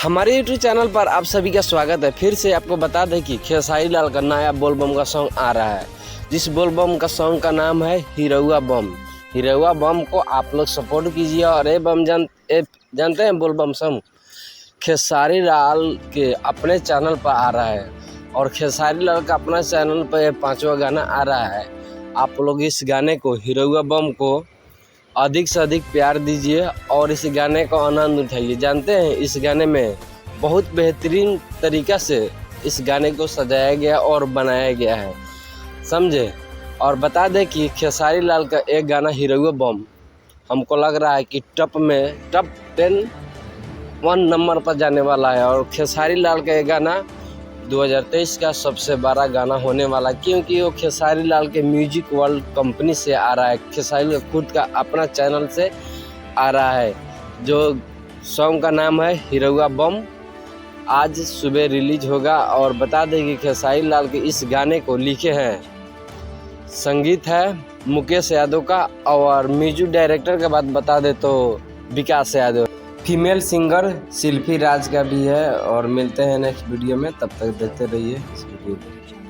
हमारे YouTube channel पर आप सभी का स्वागत है। फिर से आपको बता दें कि खेसारी लाल का नया बोलबम का सॉन्ग आ रहा है। जिस बोलबम का सॉन्ग का नाम है हिरौआ बम। हिरौआ बम को आप लोग सपोर्ट कीजिए। और ये बम जानते हैं बोलबम सॉन्ग खेसारी लाल के अपने चैनल पर आ रहा है। और खेसारी लाल का अपना चैनल पर 5वां गाना आ रहा है। आप लोग इस गाने को हिरौआ बम को अधिक से अधिक प्यार दीजिए और इस गाने का आनंद उठाइए। जानते हैं इस गाने में बहुत बेहतरीन तरीक़ा से इस गाने को सजाया गया और बनाया गया है, समझे। और बता दें कि खेसारी लाल का एक गाना हिरौआ बम हमको लग रहा है कि टॉप 1 नंबर पर जाने वाला है। और खेसारी लाल का ये गाना 2023 का सबसे बड़ा गाना होने वाला, क्योंकि वो खेसारी लाल के म्यूजिक वर्ल्ड कंपनी से आ रहा है। खेसारी लाल खुद का अपना चैनल से आ रहा है। जो सॉन्ग का नाम है हिरौआ बम, आज सुबह रिलीज होगा। और बता दें कि खेसारी लाल के इस गाने को लिखे हैं, संगीत है मुकेश यादव का, और म्यूजिक डायरेक्टर के बाद बता दे तो विकास यादव। फीमेल सिंगर शिल्पी राज का भी है। और मिलते हैं नेक्स्ट वीडियो में, तब तक देखते रहिए इस वीडियो को।